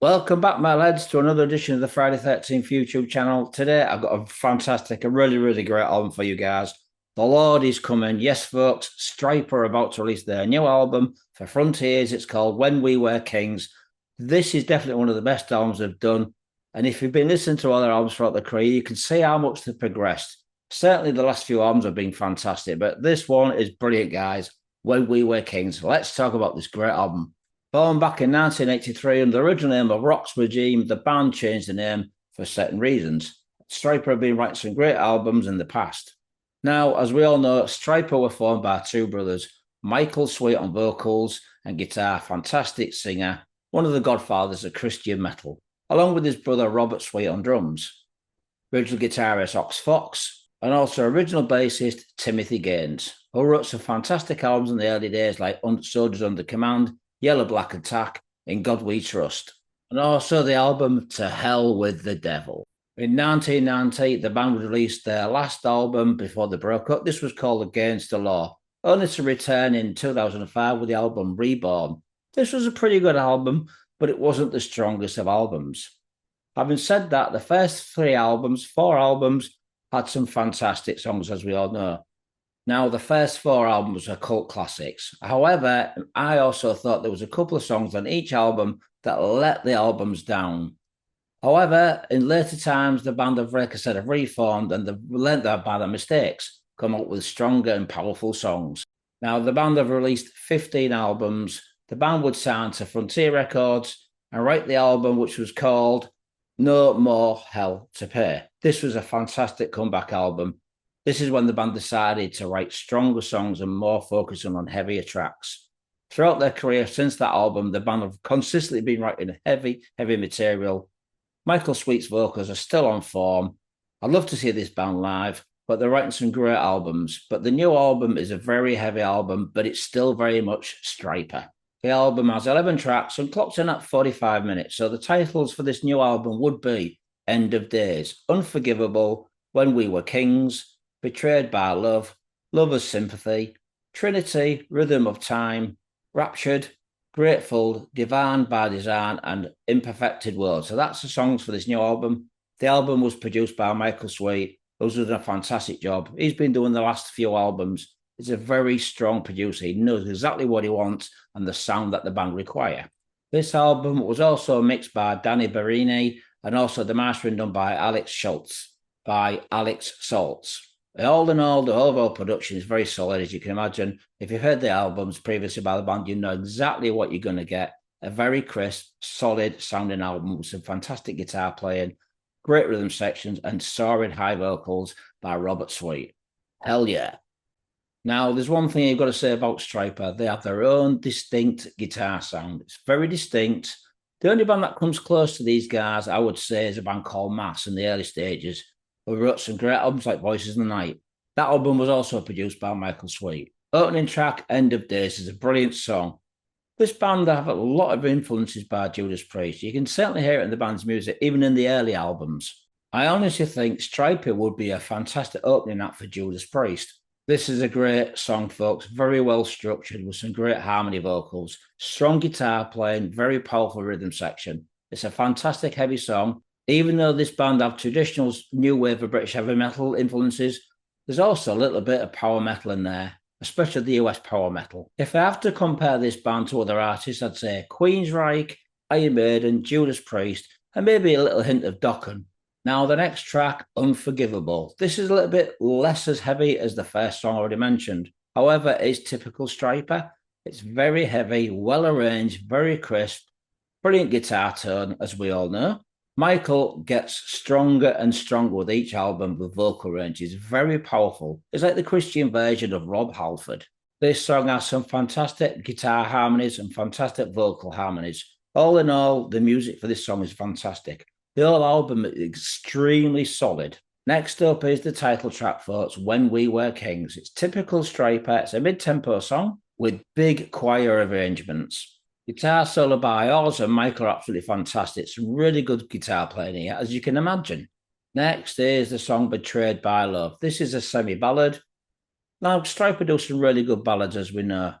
Welcome back, my lads, to another edition of the Friday 13th YouTube channel. Today, I've got a fantastic, a really great album for you guys. The Lord is coming. Yes, folks, Stryper are about to release their new album for Frontiers. It's called When We Were Kings. This is definitely one of the best albums they've done. And if you've been listening to other albums throughout their career, you can see how much they've progressed. Certainly, the last few albums have been fantastic, but this one is brilliant, guys. When We Were Kings. Let's talk about this great album. Born back in 1983 under the original name of Rock's Regime, the band changed the name for certain reasons. Stryper have been writing some great albums in the past. Now, as we all know, Stryper were formed by two brothers, Michael Sweet on vocals and guitar, fantastic singer, one of the godfathers of Christian metal, along with his brother Robert Sweet on drums, original guitarist Ox Fox, and also original bassist Timothy Gaines, who wrote some fantastic albums in the early days like Soldiers Under Command, Yellow Black Attack, In God We Trust, and also the album To Hell with the Devil. In 1990, the band released their last album before they broke up. This was called Against the Law, only to return in 2005 with the album Reborn. This was a pretty good album, but it wasn't the strongest of albums. Having said that, the first four albums, had some fantastic songs, as we all know. Now, the first four albums are cult classics. However, I also thought there was a couple of songs on each album that let the albums down. However, in later times, the band have, like I said, have reformed and they've learned by their mistakes, come up with stronger and powerful songs. Now, the band have released 15 albums. The band would sign to Frontier Records and write the album, which was called No More Hell to Pay. This was a fantastic comeback album. This is when the band decided to write stronger songs and more focusing on heavier tracks. Throughout their career since that album, the band have consistently been writing heavy material. Michael Sweet's vocals are still on form. I'd love to see this band live, but they're writing some great albums. But the new album is a very heavy album, but it's still very much Stryper. The album has 11 tracks and clocks in at 45 minutes. So the titles for this new album would be End of Days, Unforgivable, When We Were Kings, Betrayed by Love, Lover's Sympathy, Trinity, Rhythm of Time, Raptured, Grateful, Divine by Design, and Imperfected World. So that's the songs for this new album. The album was produced by Michael Sweet, who's done a fantastic job. He's been doing the last few albums. He's a very strong producer. He knows exactly what he wants and the sound that the band require. This album was also mixed by Danny Barini and also the mastering done by Alex Saltz. All in all, the overall production is very solid, as you can imagine. If you've heard the albums previously by the band, you know exactly what you're going to get. A very crisp, solid sounding album with some fantastic guitar playing, great rhythm sections, and soaring high vocals by Robert Sweet. Hell yeah. Now, there's one thing you've got to say about Stryper. They have their own distinct guitar sound. It's very distinct. The only band that comes close to these guys, I would say, is a band called Mass in the early stages, who wrote some great albums like Voices in the Night. That album was also produced by Michael Sweet. Opening track, End of Days, is a brilliant song. This band have a lot of influences by Judas Priest. You can certainly hear it in the band's music, even in the early albums. I honestly think Stryper would be a fantastic opening act for Judas Priest. This is a great song, folks. Very well structured with some great harmony vocals, strong guitar playing, very powerful rhythm section. It's a fantastic heavy song. Even though this band have traditional new wave of British heavy metal influences, there's also a little bit of power metal in there, especially the US power metal. If I have to compare this band to other artists, I'd say Queensryche, Iron Maiden, Judas Priest, and maybe a little hint of Dokken. Now, the next track, Unforgivable. This is a little bit less as heavy as the first song already mentioned. However, it's typical Stryper. It's very heavy, well arranged, very crisp, brilliant guitar tone, as we all know. Michael gets stronger and stronger with each album with vocal ranges, very powerful. It's like the Christian version of Rob Halford. This song has some fantastic guitar harmonies and fantastic vocal harmonies. All in all, the music for this song is fantastic. The whole album is extremely solid. Next up is the title track, folks, When We Were Kings. It's typical Stryper. It's a mid-tempo song with big choir arrangements. Guitar solo by Oz and Michael are absolutely fantastic. Some really good guitar playing here, as you can imagine. Next is the song Betrayed by Love. This is a semi-ballad. Now, Stryper does some really good ballads, as we know.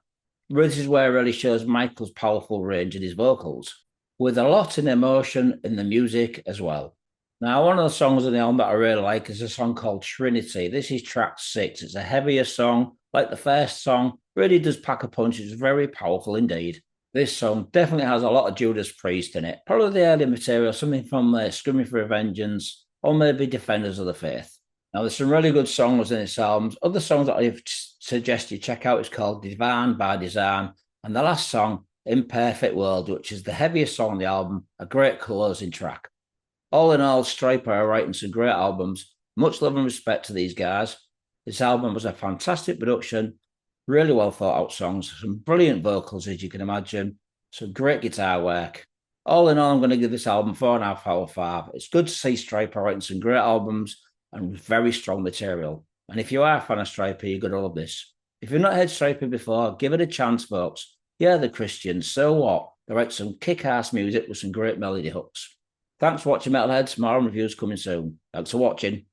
This is where it really shows Michael's powerful range in his vocals. with a lot of emotion in the music as well. Now, one of the songs on the album that I really like is a song called Trinity. This is track 6. It's a heavier song, like the first song, really does pack a punch. It's very powerful indeed. This song definitely has a lot of Judas Priest in it. Probably the early material, something from Screaming for Vengeance, or maybe Defenders of the Faith. Now, there's some really good songs in this album. Other songs that I suggest you check out is called Divine by Design. And the last song, Imperfect World, which is the heaviest song on the album, a great closing track. All in all, Stryper are writing some great albums. Much love and respect to these guys. This album was a fantastic production, really well thought out songs, some brilliant vocals, as you can imagine, some great guitar work. All in all, I'm going to give this album 4.5 out of 5. It's good to see Stryper writing some great albums and very strong material. And if you are a fan of Stryper, you're going to love this. If you've not heard Stryper before, give it a chance, folks. Yeah, they're Christians, so what? They write some kick-ass music with some great melody hooks. Thanks for watching, Metalheads. More reviews coming soon. Thanks for watching.